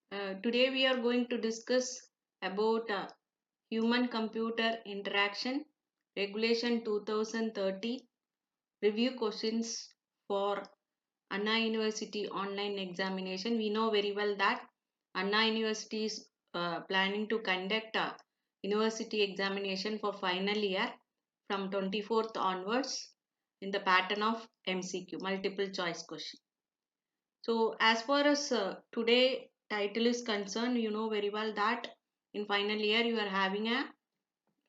Today we are going to discuss about human-computer interaction, Regulation 2030, review questions for Anna University online examination. We know very well that Anna University is planning to conduct a university examination for final year from 24th onwards in the pattern of MCQ, multiple choice question. So as far as today title is concerned, you know very well that in final year you are having a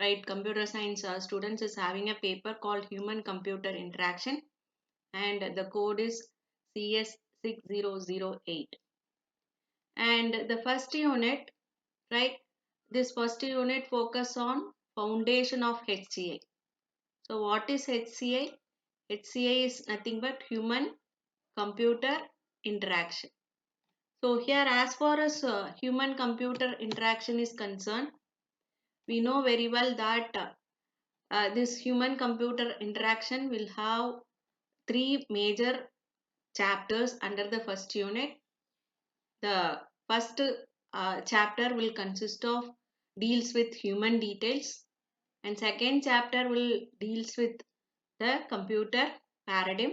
right computer science students is having a paper called human computer interaction, and the code is CS6008. And the first unit, right, this first unit focus on foundation of HCI. So what is HCI? HCI is nothing but human computer interaction. So here as far as human computer interaction is concerned, we know very well that this human computer interaction will have three major chapters under the first unit. The first chapter will consist of deals with human details, and second chapter will deals with the computer paradigm,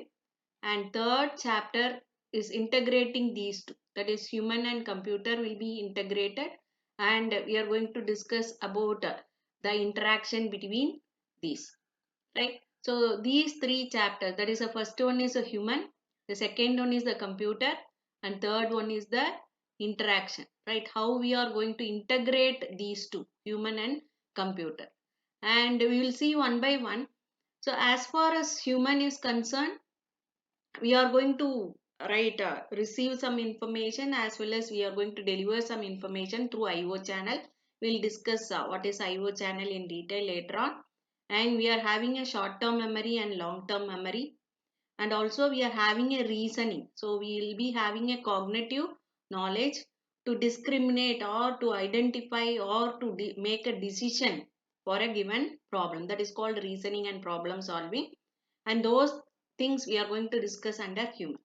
and third chapter is integrating these two, that is human and computer will be integrated, and we are going to discuss about the interaction between these, right? So these three chapters, that is the first one is a human, the second one is the computer, and third one is the interaction, right? How we are going to integrate these two, human and computer, and we will see one by one. So as far as human is concerned, we are going to receive some information, as well as we are going to deliver some information through IO channel. We'll discuss what is IO channel in detail later on. And we are having a short term memory and long term memory, and also we are having a reasoning. So we will be having a cognitive knowledge to discriminate or to identify or to make a decision for a given problem. That is called reasoning and problem solving, and those things we are going to discuss under human.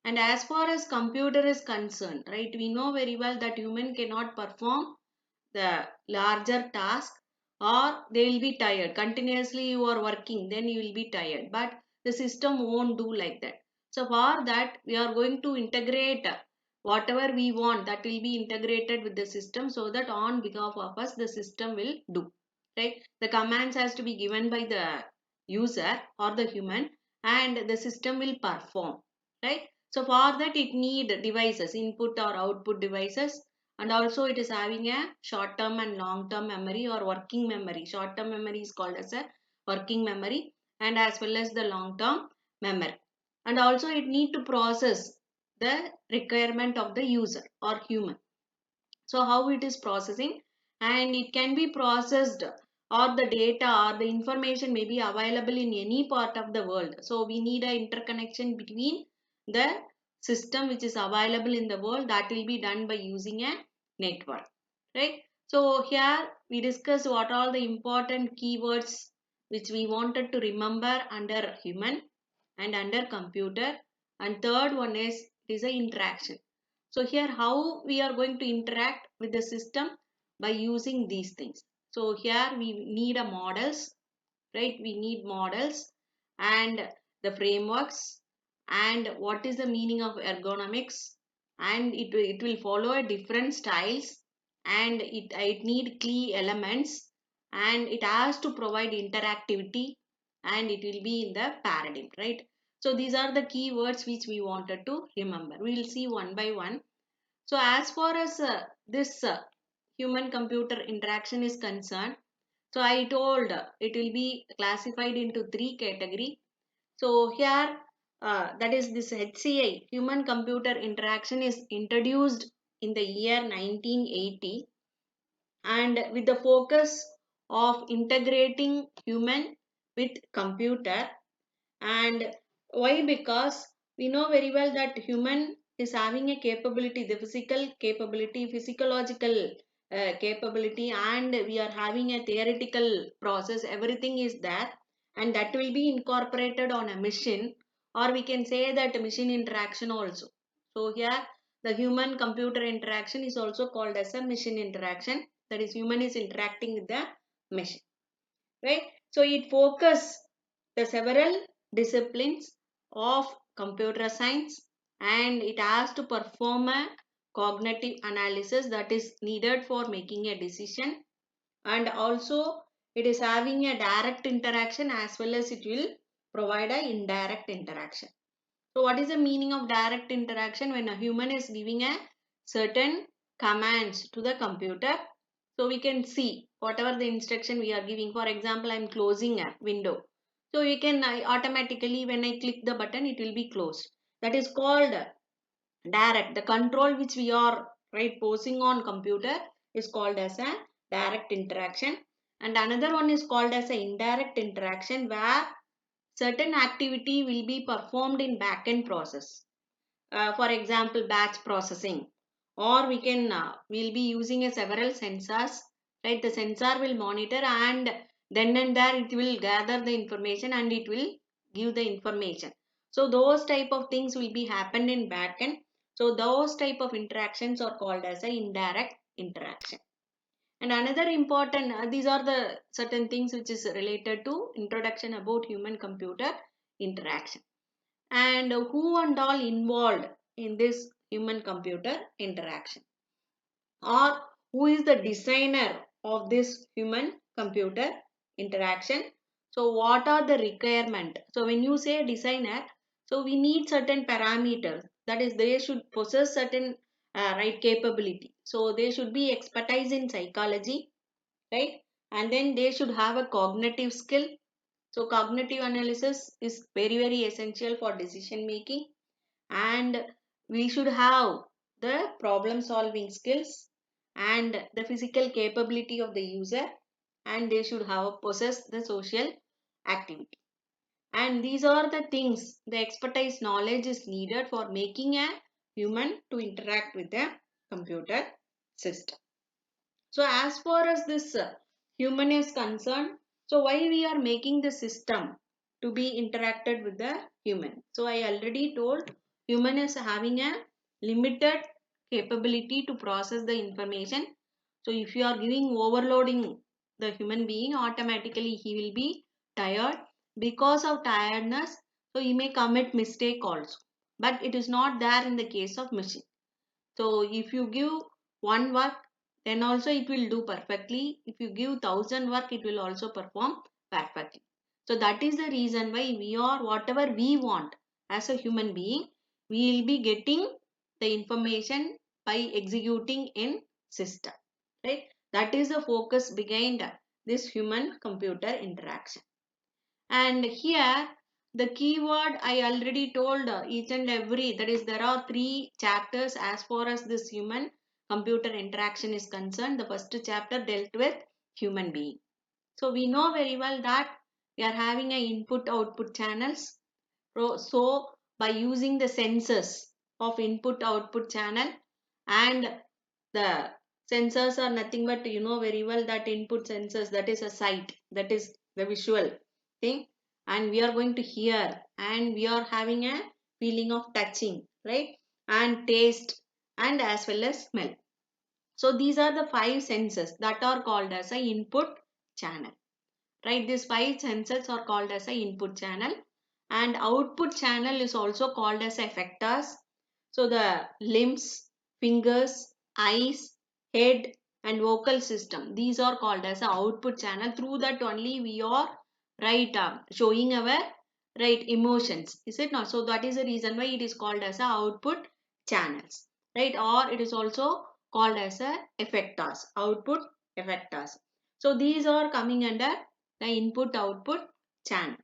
And as far as computer is concerned, right, we know very well that human cannot perform the larger task, or they will be tired. Continuously you are working, then you will be tired, but the system won't do like that. So for that we are going to integrate whatever we want, that will be integrated with the system, so that on behalf of us the system will do, right? The commands has to be given by the user or the human, and the system will perform, right? So for that it need devices, input or output devices, and also it is having a short term and long term memory or working memory. Short term memory is called as a working memory, and as well as the long term memory, and also it need to process the requirement of the user or human. So how it is processing, and it can be processed, or the data or the information may be available in any part of the world. So we need a interconnection between the system which is available in the world, that will be done by using a network, right? So here we discuss what are the important keywords which we wanted to remember under human and under computer, and third one is it is a interaction. So here how we are going to interact with the system by using these things. So here we need a models, right? We need models and the frameworks, and what is the meaning of ergonomics, and it will follow a different styles, and it need key elements, and it has to provide interactivity, and it will be in the paradigm, right? So these are the key words which we wanted to remember. We will see one by one. So as far as this human computer interaction is concerned, so I told it will be classified into three category. So here that is this HCI, human computer interaction, is introduced in the year 1980, and with the focus of integrating human with computer. And why? Because we know very well that human is having a capability, the physical capability, physiological capability, and we are having a theoretical process, everything is there, and that will be incorporated on a machine, or we can say that machine interaction also. So here The human computer interaction is also called as a machine interaction. That is, human is interacting with the machine, right? So it focuses the several disciplines of computer science, and it has to perform a cognitive analysis that is needed for making a decision, and also it is having a direct interaction as well as it will provide a indirect interaction. So what is the meaning of direct interaction? When a human is giving a certain commands to the computer, so we can see whatever the instruction we are giving. For example, I am closing a window, so you can automatically, when I click the button, it will be closed. That is called direct. The control which we are posing on computer is called as a direct interaction. And another one is called as a indirect interaction, where certain activity will be performed in backend process. For example, batch processing, or we can we'll be using a several sensors, right? The sensor will monitor, and then and there it will gather the information and it will give the information. So those type of things will be happen in backend. So those type of interactions are called as a indirect interaction. And another important, these are the certain things which is related to introduction about human computer interaction. And who and all involved in this human computer interaction, or who is the designer of this human computer interaction? So what are the requirement? So when you say designer, so we need certain parameters, that is they should possess certain capability. So they should be expertise in psychology, right? And then they should have a cognitive skill. So cognitive analysis is very essential for decision making. And we should have the problem solving skills and the physical capability of the user, and they should have possess the social activity. And these are the things, the expertise knowledge is needed for making a human to interact with the computer system. So as far as this human is concerned, so why we are making the system to be interacted with the human? So I already told, human is having a limited capability to process the information. So if you are giving overloading the human being, automatically he will be tired. Because of tiredness, so he may commit mistake also. But it is not there in the case of machine. So if you give one work, then also it will do perfectly. If you give 1,000 work, it will also perform perfectly. So that is the reason why we are, whatever we want as a human being, we will be getting the information by executing in system, right? That is the focus behind this human computer interaction. And here the keyword I already told, each and every, that is there are 3 chapters as far as this human computer interaction is concerned. The first chapter dealt with human being. So we know very well that we are having a input output channels. So by using the sensors of input output channel, and the sensors are nothing but, you know very well that input sensors, that is a sight, that is the visual thing, and we are going to hear, and we are having a feeling of touching, right? And taste, and as well as smell. So these are the 5 senses that are called as a input channel, right? These 5 sensors are called as a input channel, and output channel is also called as effectors. So the limbs, fingers, eyes, head, and vocal system, these are called as a output channel. Through that only we are showing our emotions, is it not? So that is the reason why it is called as a output channels, right? Or it is also called as a effectors, output effectors. So these are coming under the input output channel.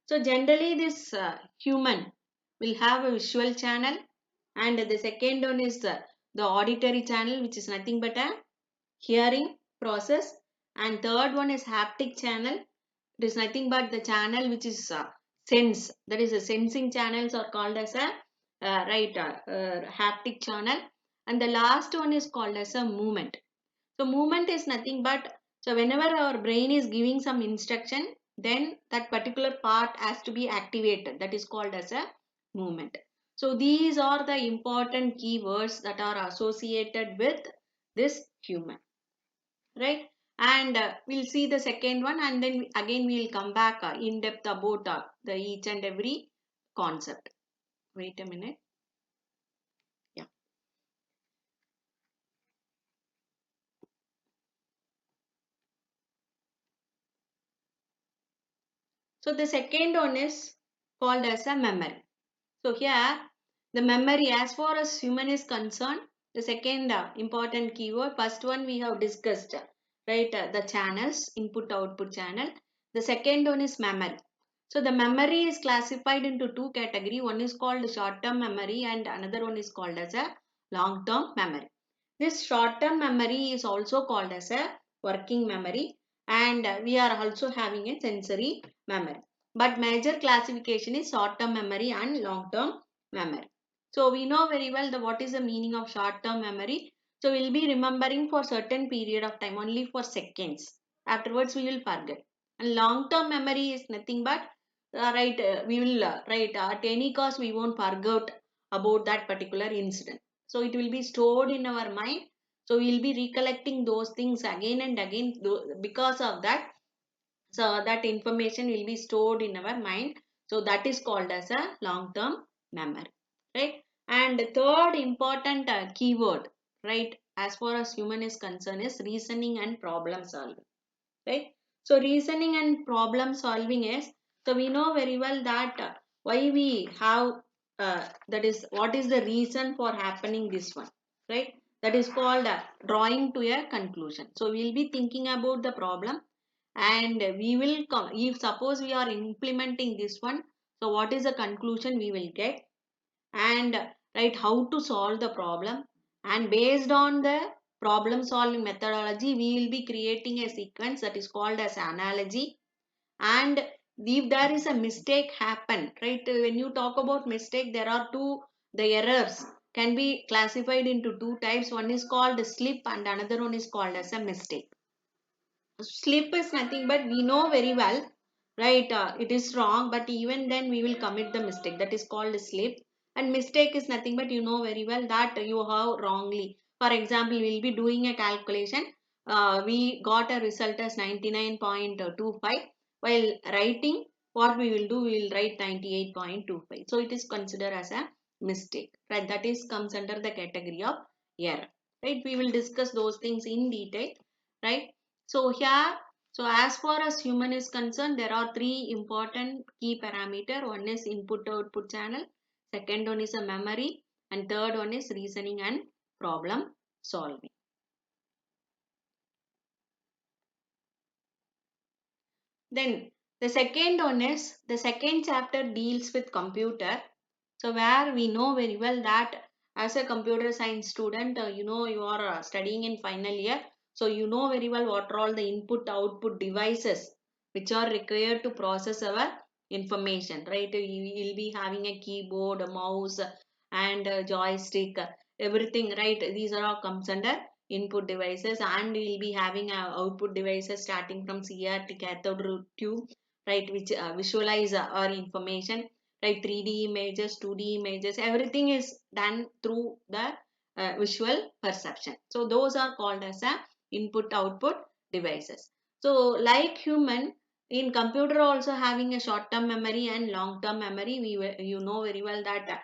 So generally this human will have a visual channel, and the second one is the auditory channel, which is nothing but a hearing process, and third one is haptic channel. It is nothing but the channel which is sense, that is the sensing channels are called as a haptic channel, and the last one is called as a movement. So movement is nothing but, so whenever our brain is giving some instruction, then that particular part has to be activated, that is called as a movement. So these are the important keywords that are associated with this human, right? And we'll see the second one, and then again we'll come back in depth about the each and every concept. Wait a minute. Yeah. So the second one is called as a memory. So here the memory, as far as human is concerned, the second important keyword, first one we have discussed, right? The channels, input output channel. The second one is memory. So the memory is classified into two categories. One is called short term memory and another one is called as a long term memory. This short term memory is also called as a working memory, and we are also having a sensory memory. But major classification is short term memory and long term memory. So we know very well the what is the meaning of short term memory. So we'll be remembering for certain period of time, only for seconds. Afterwards we will forget. And long term memory is nothing but we will right at any cost we won't forget about that particular incident. So it will be stored in our mind. So we'll be recollecting those things again and again. Because of that, so that information will be stored in our mind. So that is called as a long term memory, right? And the third important keyword, right, as far as human is concerned, is reasoning and problem solving, right? So reasoning and problem solving is, so we know very well that why we have that is what is the reason for happening this one, right? That is called drawing to a conclusion. So we'll be thinking about the problem, and we will come, if suppose we are implementing this one, so what is the conclusion we will get, and right, how to solve the problem, and based on the problem solving methodology we will be creating a sequence that is called as analogy. And if there is a mistake happen, right, when you talk about mistake, there are two, the errors can be classified into two types. One is called slip and another one is called as a mistake. Slip is nothing but we know very well, right, it is wrong, but even then we will commit the mistake, that is called slip. And mistake is nothing but you know very well that you have wrongly, for example we will be doing a calculation, we got a result as 99.25, while writing, what we will do, we will write 98.25, so it is considered as a mistake, right? That is comes under the category of error, right? We will discuss those things in detail, right? So here, so as far as human is concerned, there are three important key parameter. One is input output channel, second one is a memory, and third one is reasoning and problem solving. Then the second one is, the second chapter deals with computer. So where we know very well that as a computer science student, you know you are studying in final year. So you know very well what are all the input output devices which are required to process our information, right? You will be having a keyboard, a mouse, and a joystick, everything, right? These are all comes under input devices, and we will be having output devices starting from CRT, cathode tube, right, which visualize our information, right? 3D images, 2D images, everything is done through the visual perception. So those are called as a input output devices. So like human, in computer also having a short term memory and long term memory, you know very well that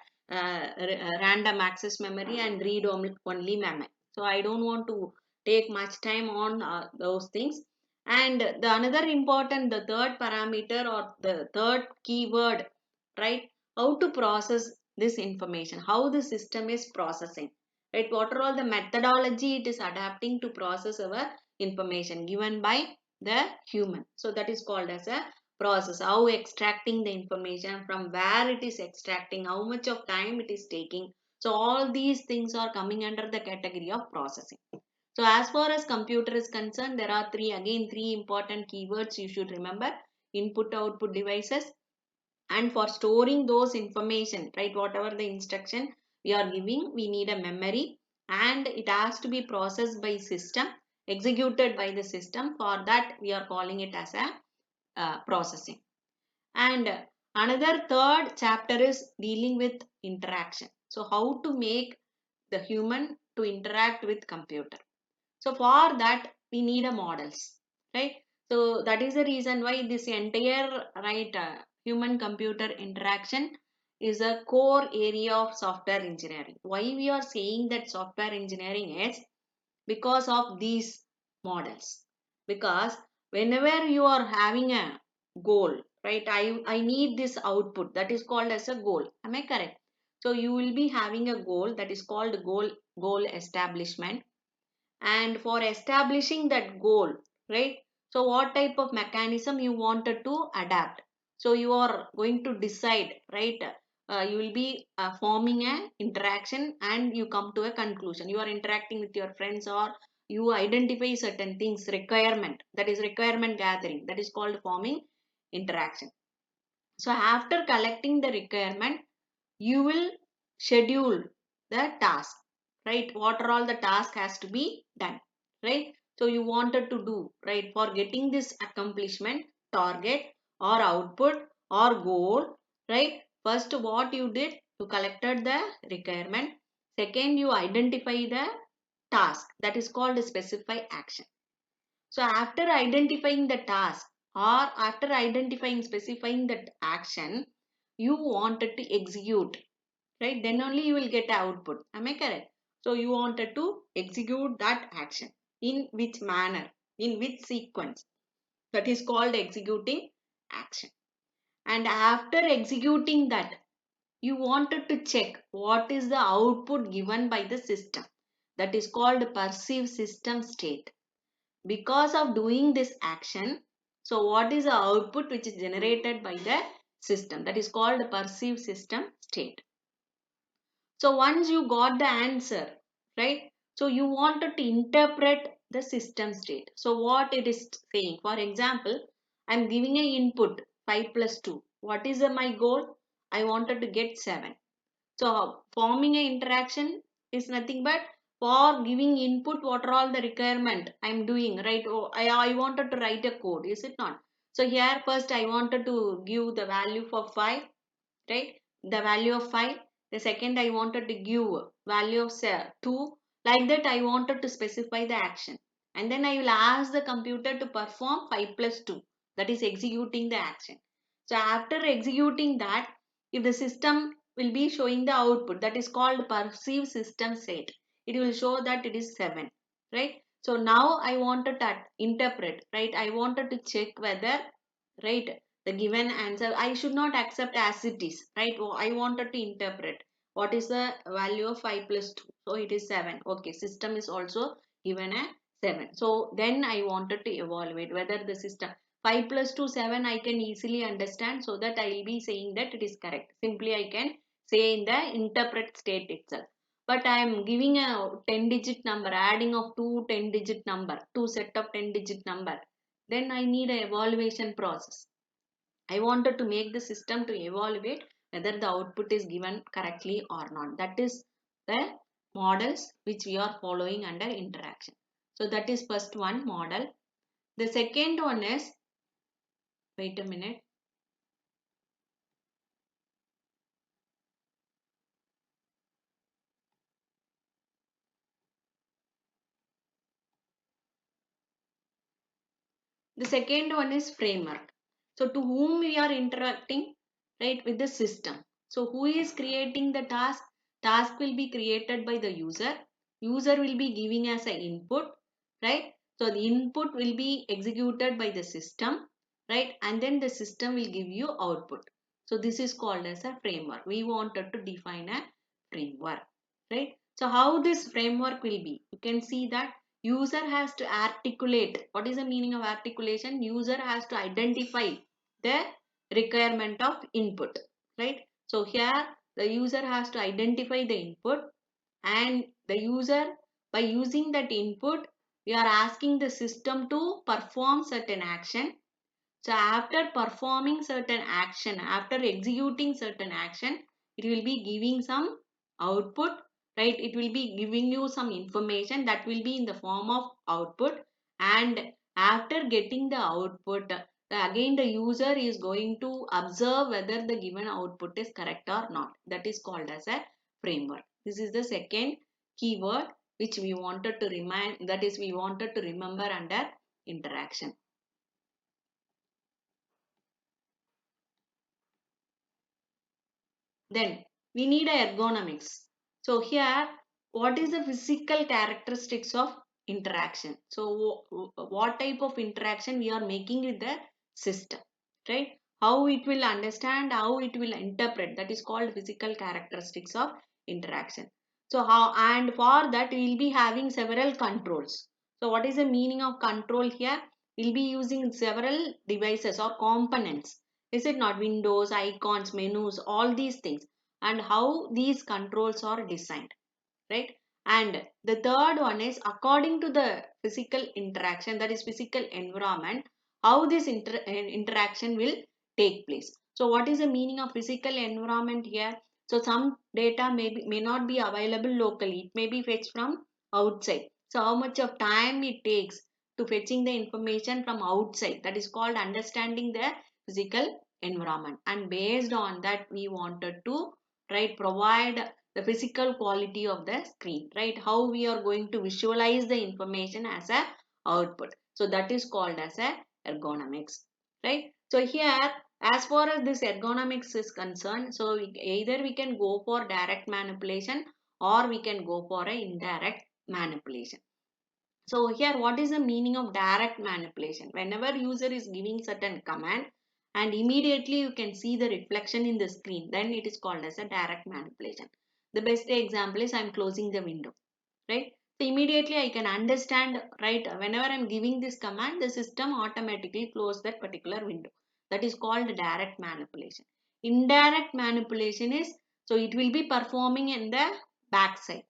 random access memory and read only memory. So I don't want to take much time on those things. And the another important, the third parameter or the third keyword, right? How to process this information, how the system is processing, right? What are all the methodology it is adapting to process our information given by the human. So that is called as a process, how extracting the information, from where it is extracting, how much of time it is taking. So all these things are coming under the category of processing. So as far as computer is concerned, there are three important keywords you should remember: input output devices, and for storing those information, right, whatever the instruction we are giving, we need a memory, and it has to be processed by system, executed by the system. For that we are calling it as a processing. And another third chapter is dealing with interaction. So how to make the human to interact with computer. So for that we need a models, right? So that is the reason why this entire human computer interaction is a core area of software engineering. Why we are saying that software engineering is because of these models. Because whenever you are having a goal, right, I need this output, that is called as a goal. Am I correct? So you will be having a goal, that is called goal establishment. And for establishing that goal, right, so what type of mechanism you wanted to adapt, so you are going to decide, right, you will be forming an interaction and you come to a conclusion. You are interacting with your friends, or you identify certain things, requirement, that is requirement gathering, that is called forming interaction. So after collecting the requirement, you will schedule the task, right? What are all the task has to be done, right? So you wanted to do, right, for getting this accomplishment, target or output or goal, right? First, what you did, you collected the requirement. Second, you identify the task, that is called a specify action. So after identifying the task, or after identifying, specifying that action you wanted to execute, right, then only you will get output. Am I correct? So you wanted to execute that action. In which manner? In which sequence? That is called executing action. And after executing that, you wanted to check what is the output given by the system. That is called perceived system state. Because of doing this action, so what is the output which is generated by the system? That is called perceived system state. So once you got the answer, right? So you wanted to interpret the system state. So what it is saying, for example, I'm giving an input 5 plus 2. What is my goal? I wanted to get 7. So forming an interaction is nothing but for giving input, what are all the requirement I'm doing, right? Oh, I wanted to write a code, is it not? So here first I wanted to give the value for 5, right, the value of 5. The second I wanted to give value of 2. Like that I wanted to specify the action, and then I will ask the computer to perform 5 plus 2, that is executing the action. So after executing that, if the system will be showing the output, that is called perceive system state, it will show that it is 7, right? So now I wanted to interpret, right, I wanted to check whether, right, the given answer I should not accept as it is, right? Oh, I wanted to interpret what is the value of 5 plus 2, so it is 7. Okay, system is also given a 7. So then I wanted to evaluate whether the system 5 plus 2 7 I can easily understand, so that I will be saying that it is correct. Simply I can say in the interpret state itself. But I am giving a 10 digit number, adding of 10 digit number, two set of 10 digit number, then I need a evaluation process. I wanted to make the system to evaluate whether the output is given correctly or not. That is the models which we are following under interaction. So that is first one model. The second one is, wait a minute. The second one is framework. So to whom we are interacting, right, with the system. So who is creating the task? Task will be created by the user. User will be giving as an input, right? So the input will be executed by the system, right? And then the system will give you output. So this is called as a framework. We wanted to define a framework, right? So how this framework will be? You can see that user has to articulate. What is the meaning of articulation? User has to identify the requirement of input, right? So here the user has to identify the input, and the user, by using that input, we are asking the system to perform certain action. So after performing certain action, after executing certain action, it will be giving some output, right? It will be giving you some information that will be in the form of output. And after getting the output, Again the user is going to observe whether the given output is correct or not. That is called as a framework. This is the second keyword which we wanted to remind, that is we wanted to remember under interaction. Then we need a ergonomics. So here, what is the physical characteristics of interaction? So what type of interaction we are making with the system, right? How it will understand, how it will interpret, that is called physical characteristics of interaction. So how, and for that we will be having several controls. So what is the meaning of control here? We'll be using several devices or components. Is it not? Windows, icons, menus, all these things, and how these controls are designed, right? And the third one is according to the physical interaction, that is physical environment, how this interaction will take place. So what is the meaning of physical environment here? So some data may not be available locally, it may be fetched from outside. So how much of time it takes to fetching the information from outside, that is called understanding the physical environment, and based on that we wanted to, right, provide the physical quality of the screen, right? How we are going to visualize the information as a output. So that is called as a ergonomics, right? So here, as far as this ergonomics is concerned, so either we can go for direct manipulation or we can go for a indirect manipulation. So here, what is the meaning of direct manipulation? Whenever user is giving certain command and immediately you can see the reflection in the screen, then it is called as a direct manipulation. The best example is I'm closing the window, right? So immediately I can understand, right? Whenever I'm giving this command, the system automatically close that particular window. That is called direct manipulation. Indirect manipulation is, so it will be performing in the backside,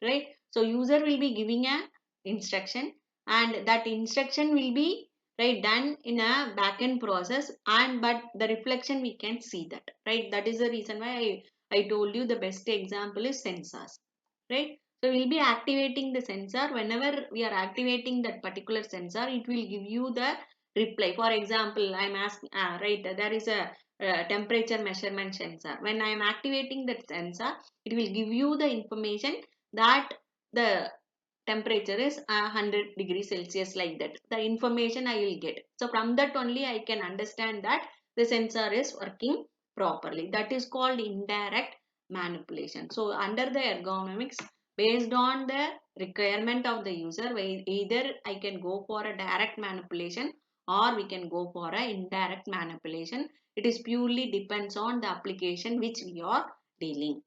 right? So user will be giving a instruction and that instruction will be, right, done in a backend process, and but the reflection we can see that, right? That is the reason why I told you the best example is sensors, right? So we'll be activating the sensor. Whenever we are activating that particular sensor, it will give you the reply. For example, I'm asking, right, there is a temperature measurement sensor. When I am activating that sensor, it will give you the information that the temperature is 100 degrees Celsius, like that. The information I will get. So from that only I can understand that the sensor is working properly. That is called indirect manipulation. So under the ergonomics, based on the requirement of the user, either I can go for a direct manipulation or we can go for a indirect manipulation. It is purely depends on the application which we are dealing.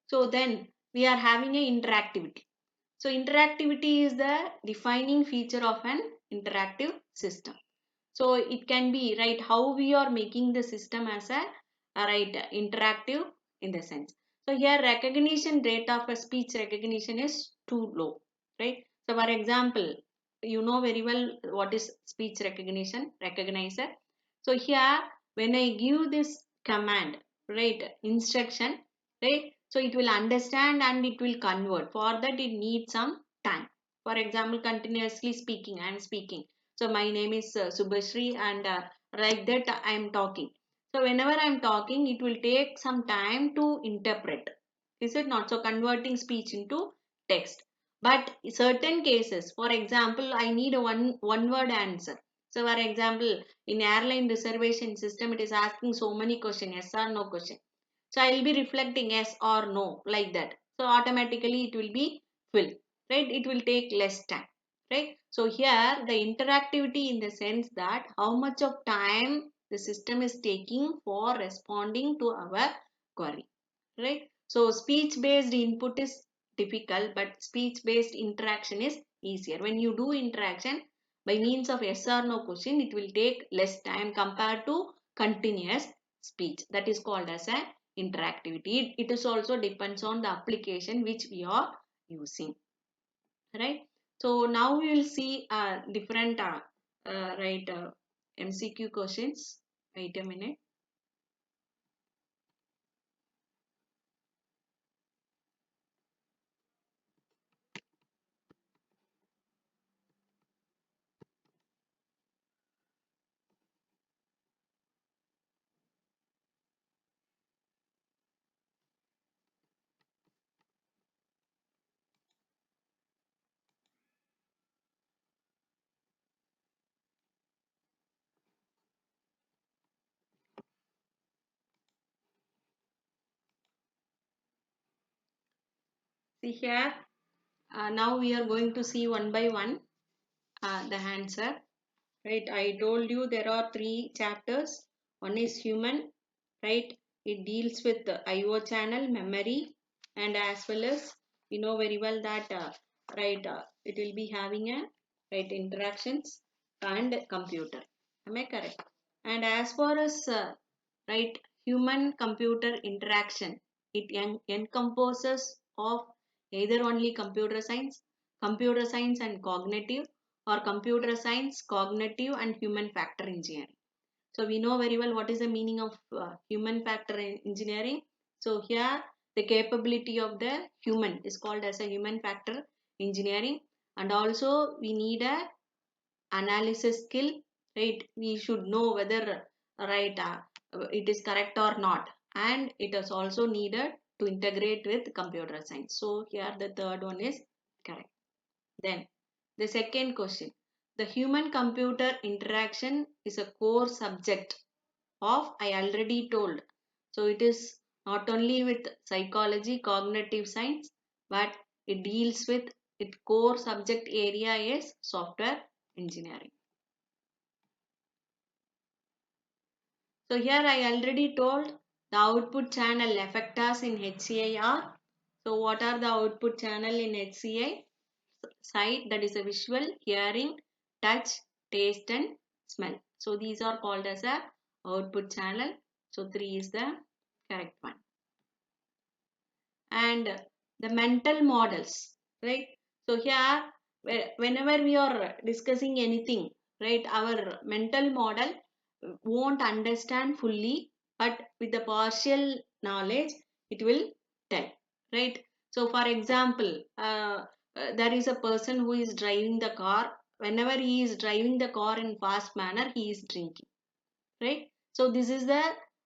So then we are having a interactivity. So interactivity is the defining feature of an interactive system. So it can be, right, how we are making the system as a right interactive in the sense. So here recognition rate of a speech recognition is too low, right? So for example, you know very well what is speech recognition, recognizer. So here when I give this command, right, instruction, right, so it will understand and it will convert. For that it needs some time. For example, continuously speaking, I am speaking. So my name is Subhashri, and like that I am talking. So whenever I am talking, it will take some time to interpret. Is it not? So converting speech into text. But certain cases, for example, I need a one word answer. So for example, in airline reservation system, it is asking so many questions, yes or no question. So I will be reflecting yes or no, like that. So automatically it will be filled, right? It will take less time, right? So here the interactivity in the sense that how much of time the system is taking for responding to our query, right? So speech based input is difficult, but speech based interaction is easier. When you do interaction by means of yes or no question, it will take less time compared to continuous speech. That is called as a interactivity. It is also depends on the application which we are using, right? So now we will see different right MCQ questions. Wait a minute. See here, now we are going to see one by one the answer. Right, I told you there are three chapters. One is human, right? It deals with the IO channel, memory, and as well as we know very well that it will be having a right interactions and computer. Am I correct? And as far as right human computer interaction, it encompasses of either only computer science and cognitive, or computer science, cognitive, and human factor engineering. So we know very well what is the meaning of human factor engineering. So here the capability of the human is called as a human factor engineering, and also we need a analysis skill, right? We should know whether right it is correct or not, and it is also needed to integrate with computer science. So here the third one is correct. Then the second question, the human computer interaction is a core subject of, I already told, so it is not only with psychology, cognitive science, but it deals with its core subject area is software engineering. So here I already told the output channel effectors in HCI are. So what are the output channel in HCI? Sight, that is a visual, hearing, touch, taste and smell. So these are called as a output channel. So 3 is the correct one. And the mental models, right? So here whenever we are discussing anything, right, our mental model won't understand fully, but with the partial knowledge it will tell, right? So for example, there is a person who is driving the car. Whenever he is driving the car in fast manner, he is drinking, right? So this is the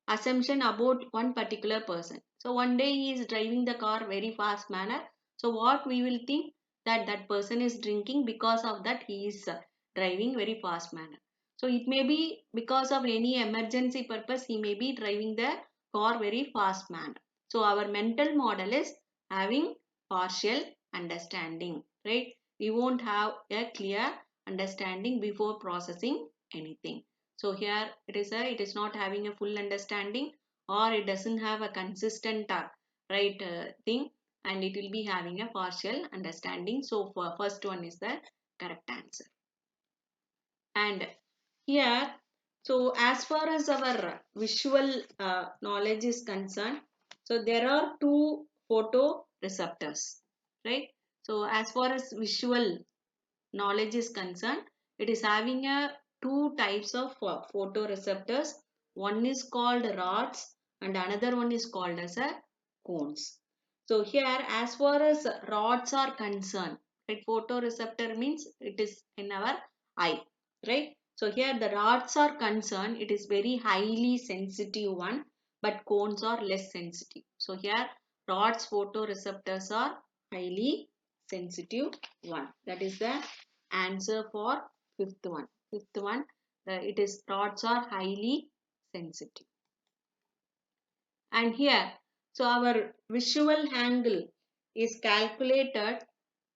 assumption about one particular person. So one day he is driving the car very fast manner. So what we will think, that that person is drinking, because of that he is driving very fast manner. So it may be because of any emergency purpose he may be driving the car very fast manner. So our mental model is having partial understanding, right? We won't have a clear understanding before processing anything. So here it is not having a full understanding, or it doesn't have a consistent thing, and it will be having a partial understanding. So for first one is the correct answer. And here, so as far as our visual knowledge is concerned, so there are two photoreceptors, right? So as far as visual knowledge is concerned, it is having a two types of photoreceptors. One is called rods and another one is called as a cones. So here, as far as rods are concerned, right, photoreceptor means it is in our eye, right? So here the rods are concerned, it is very highly sensitive one, but cones are less sensitive. So here rods photoreceptors are highly sensitive one. That is the answer for fifth one. Fifth one, it is rods are highly sensitive. And here, so our visual angle is calculated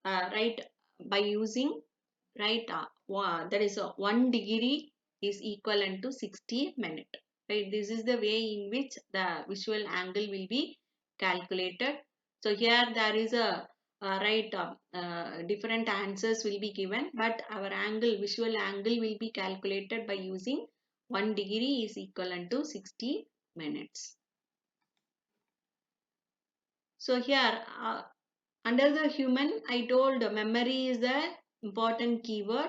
right by using right that is 1 degree is equivalent to 60 minutes, right? This is the way in which the visual angle will be calculated. So here there is a different answers will be given, but our angle, visual angle, will be calculated by using 1 degree is equivalent to 60 minutes. So here under the human, I told memory is the important keyword.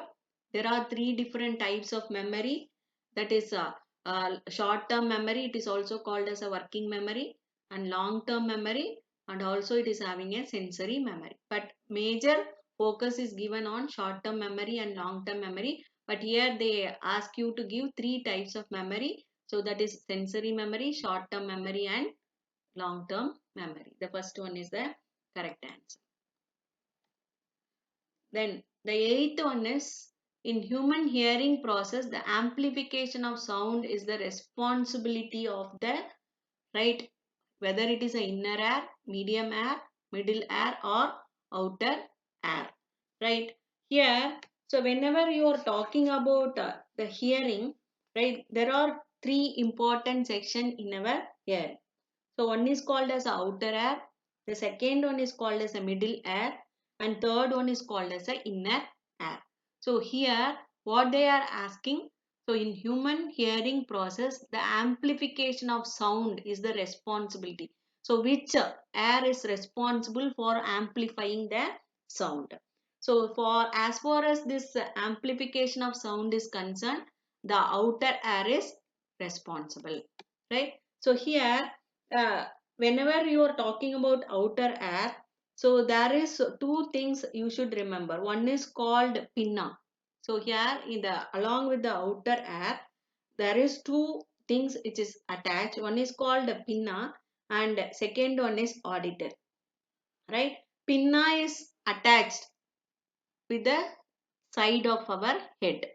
There are three different types of memory. That is short-term memory. It is also called as a working memory, and long-term memory, and also it is having a sensory memory. But major focus is given on short-term memory and long-term memory. But here they ask you to give three types of memory. So that is sensory memory, short-term memory, and long-term memory. The first one is the correct answer. Then the eighth one is, in human hearing process, the amplification of sound is the responsibility of the right, whether it is a inner ear, medium ear, middle air or outer air, right? Here, so whenever you are talking about the hearing, right, there are three important sections in our hearing. So one is called as outer air, the second one is called as a middle air, and third one is called as a inner air. So here what they are asking, so in human hearing process, the amplification of sound is the responsibility. So which air is responsible for amplifying the sound? So for as far as this amplification of sound is concerned, the outer air is responsible, right? So here uh, whenever you are talking about outer air, so there is two things you should remember. One is called pinna. So here in the along with the outer air, there is two things which is attached. One is called pinna and second one is auditor, right? Pinna is attached with the side of our head,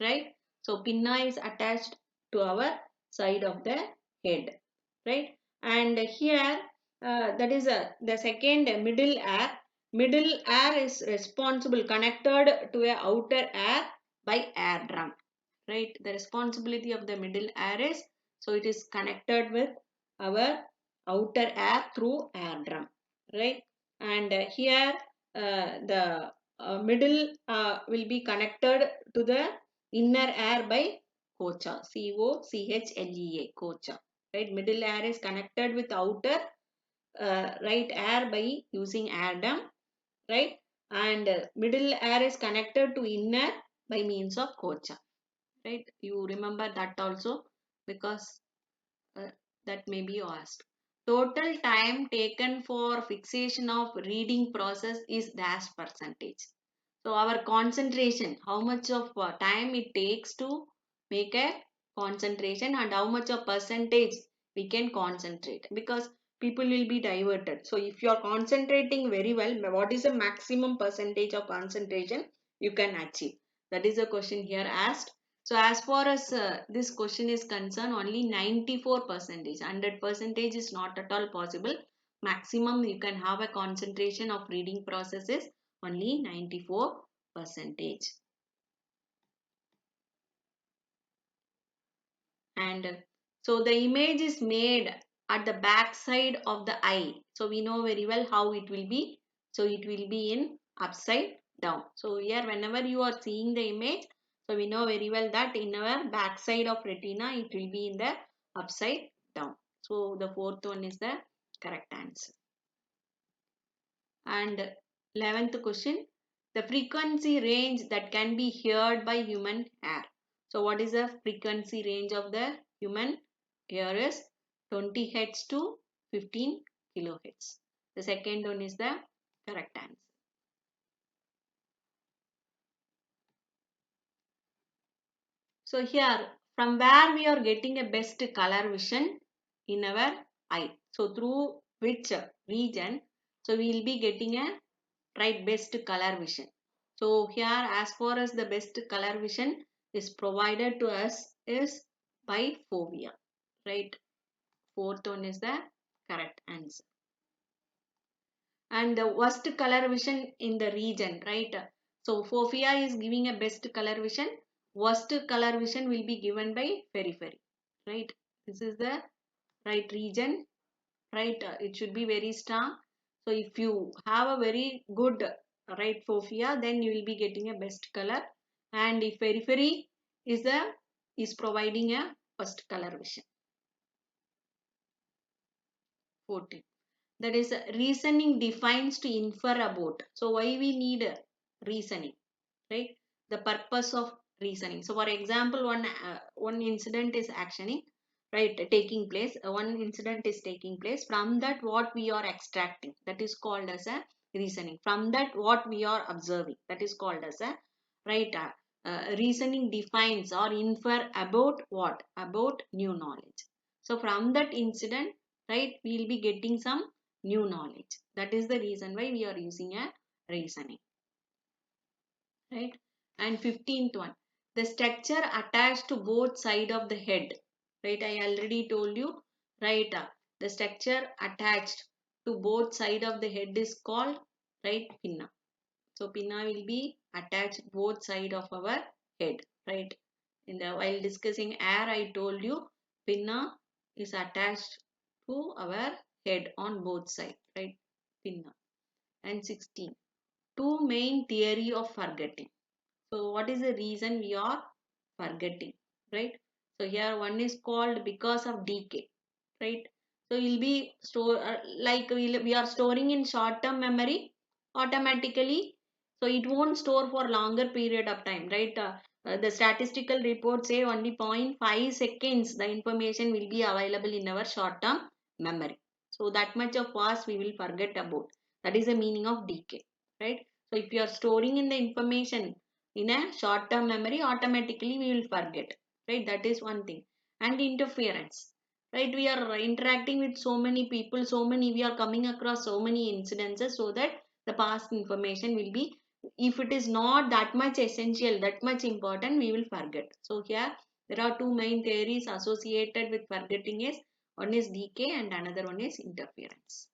right? So pinna is attached to our side of the head, right? And here that is the second middle air is responsible connected to a outer air by air drum, right? The responsibility of the middle air is, so it is connected with our outer air through air drum, right? And here the middle will be connected to the inner air by cocha, COCHLEA, cocha, right? Middle air is connected with outer right air by using air drum, right? And middle air is connected to inner by means of cocha, right? You remember that also, because uh, that may be asked. Total time taken for fixation of reading process is dash percentage. So our concentration, how much of time it takes to make a concentration and how much of percentage we can concentrate, because people will be diverted. So if you are concentrating very well, what is the maximum percentage of concentration you can achieve? That is a question here asked. So as far as this question is concerned, only 94 percentage, 100 percentage is not at all possible. Maximum you can have a concentration of reading process is only 94 percentage. And so the image is made at the back side of the eye. So we know very well how it will be. So it will be in upside down. So here whenever you are seeing the image, so we know very well that in our back side of retina, it will be in the upside down. So the fourth one is the correct answer. And 11th question, the frequency range that can be heard by human hair. So what is the frequency range of the human hair is 20 Hz to 15 kilohertz. The second one is the correct answer. So here from where we are getting a best color vision in our eye. So through which region, so we will be getting a right best color vision. So here as far as the best color vision is provided to us is by fovea, right? Fourth one is the correct answer. And the worst color vision in the region, right? So fovea is giving a best color vision. Worst color vision will be given by periphery, right? This is the right region, right? It should be very strong. So if you have a very good right fovea, then you will be getting a best color. And if periphery is providing a first color vision. 14. That is reasoning defines to infer about. So why we need reasoning, right? The purpose of reasoning. So for example, one incident is actioning, right, taking place. One incident is taking place. From that what we are extracting, that is called as a reasoning. From that what we are observing, that is called as a right reasoning defines or infer about what, about new knowledge. So from that incident, right, we will be getting some new knowledge. That is the reason why we are using a reasoning, right? And 15th one, the structure attached to both side of the head, right? I already told you, right? The structure attached to both side of the head is called, right, pinna. So pinna will be attached both side of our head, right? While discussing air, I told you pinna is attached to our head on both sides, right? Pinna. And 16. Two main theory of forgetting. So what is the reason we are forgetting, right? So here one is called because of decay, right? So we'll be we are storing in short term memory automatically, so it won't store for longer period of time, right? The statistical reports say only 0.5 seconds the information will be available in our short term memory. So that much of fast we will forget about. That is the meaning of decay, right? So if you are storing in the information in a short term memory, automatically we will forget, right? That is one thing. And interference, right? We are interacting with so many people, we are coming across so many incidences, so that the past information will be, if it is not that much essential, that much important, we will forget. So here there are two main theories associated with forgetting is, one is decay and another one is interference.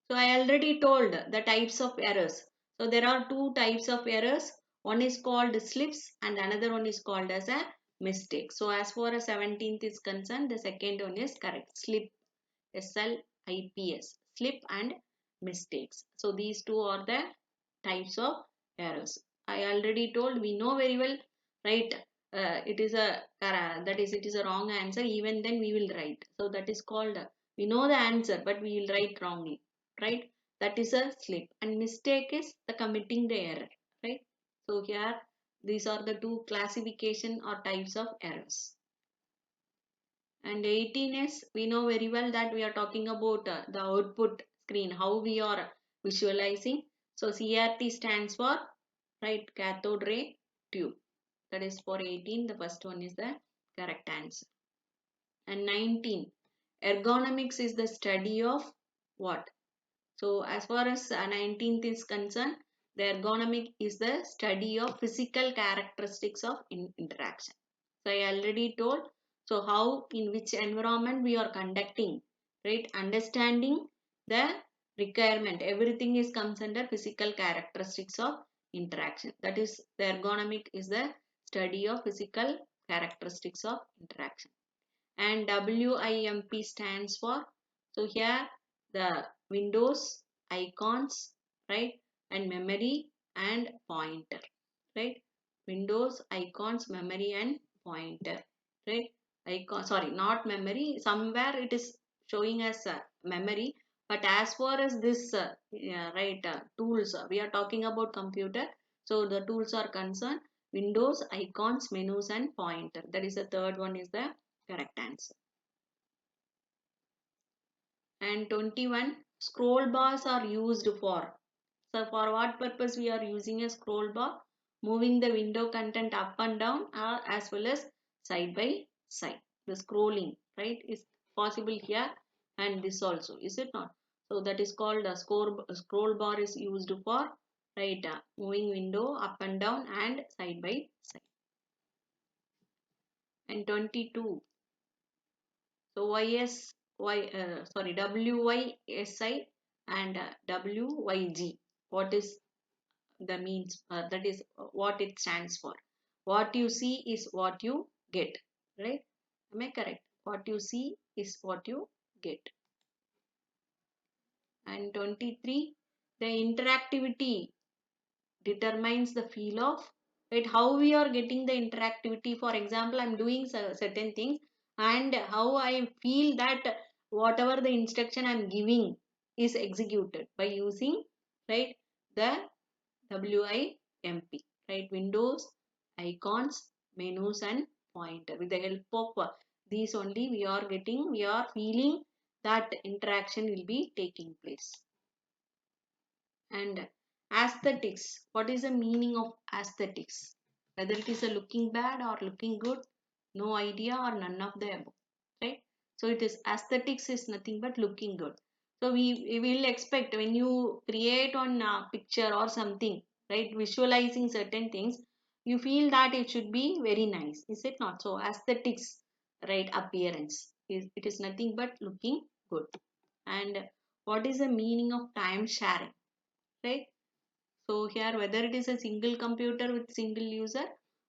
So I already told the types of errors. So there are two types of errors. One is called slips and another one is called as a mistake. So as far as 17th is concerned, the second one is correct. Slip, SLIPS, slip and mistakes. So these two are the types of errors. I already told, we know very well, right? It is a it is a wrong answer. Even then we will write. So that is called, we know the answer but we will write wrongly, right? That is a slip. And mistake is the committing the error, right? So here these are the two classification or types of errors. And 18 is, we know very well that we are talking about the output screen, how we are visualizing. So CRT stands for, right, cathode ray tube. That is for 18. The first one is the correct answer. And 19, ergonomics is the study of what? So as far as 19th is concerned, the ergonomic is the study of physical characteristics of interaction. So I already told, so how, in which environment we are conducting, right? Understanding the requirement, everything is comes under physical characteristics of interaction. That is, the ergonomic is the study of physical characteristics of interaction. And WIMP stands for, so here the windows, icons, right, and memory and pointer, right? Windows, icons, memory and pointer, right? Icon, sorry, not memory, somewhere it is showing as memory, but as far as this right, tools, we are talking about computer, so the tools are concerned, windows, icons, menus and pointer. That is the third one is the correct answer. And 21, scroll bars are used for. So for what purpose we are using a scroll bar? Moving the window content up and down, as well as side by side. The scrolling, right, is possible here, and this also, is it not? So that is called a scroll bar is used for, right, moving window up and down and side by side. And 22, so WYSI and WYG. What is the means? That is what it stands for. What you see is what you get. Right? Am I correct? What you see is what you get. And 23, the interactivity determines the feel of, right, how we are getting the interactivity. For example, I'm doing certain things and how I feel that whatever the instruction I'm giving is executed by using, right, the WIMP, right, windows, icons, menus and pointer. With the help of these only we are feeling that interaction will be taking place. And aesthetics, what is the meaning of aesthetics? Whether it is a looking bad or looking good, no idea or none of the above, right? So it is, aesthetics is nothing but looking good. So we will expect when you create on a picture or something, right, visualizing certain things, you feel that it should be very nice, is it not? So aesthetics, right, appearance, it is nothing but looking good. and what is the meaning of time sharing, right? So here whether it is a single computer with single user,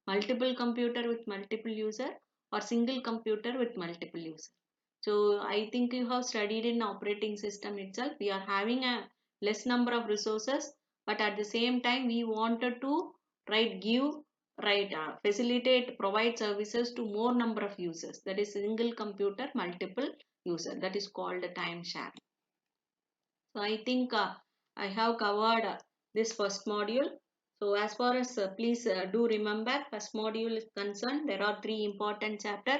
multiple computer with multiple user, or single computer with multiple user. So I think you have studied in operating system itself. We are having a less number of resources, but at the same time we wanted to give facilitate provide services to more number of users. That is single computer, multiple user. That is called a time share. So I think I have covered this first module. So as far as please do remember first module is concerned, there are three important chapter.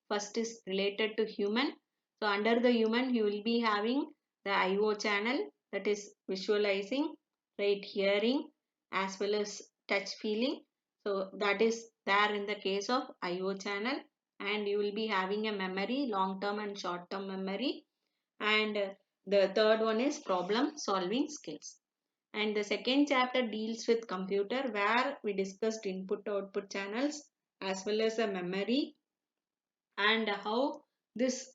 First is related to human. So under the human you will be having the IO channel, that is visualizing, right, hearing as well as touch feeling. So that is there in the case of IO channel, and you will be having a memory, long term and short term memory, and the third one is problem solving skills. And the second chapter deals with computer, where we discussed input output channels as well as the memory, and how this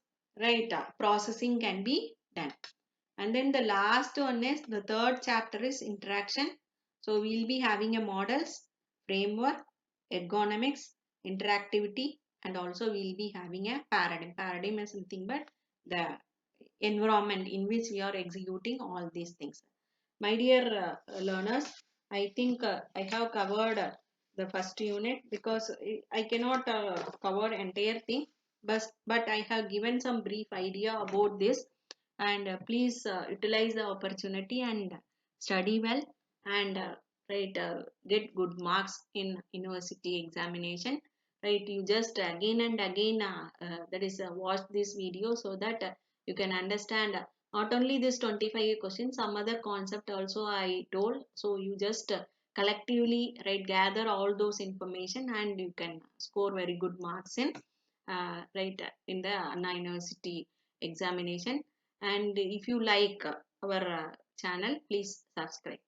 processing can be done. And then the last one is the third chapter is interaction. So we'll be having a models, framework, ergonomics, interactivity, and also we'll be having a paradigm. Paradigm is nothing but the environment in which we are executing all these things. My dear learners, I think I have covered the first unit, because I cannot cover entire thing, but I have given some brief idea about this, and please utilize the opportunity and study well, and get good marks in university examination, right? You just again and again that is watch this video, so that you can understand not only this 25 questions, some other concept also I told. So you just collectively gather all those information, and you can score very good marks in in the Anna University examination. And if you like our channel, please subscribe.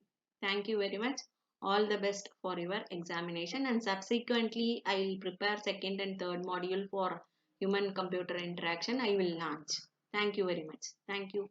Thank you very much. All the best for your examination, and subsequently I will prepare second and third module for human computer interaction. I will launch. Thank you very much. Thank you.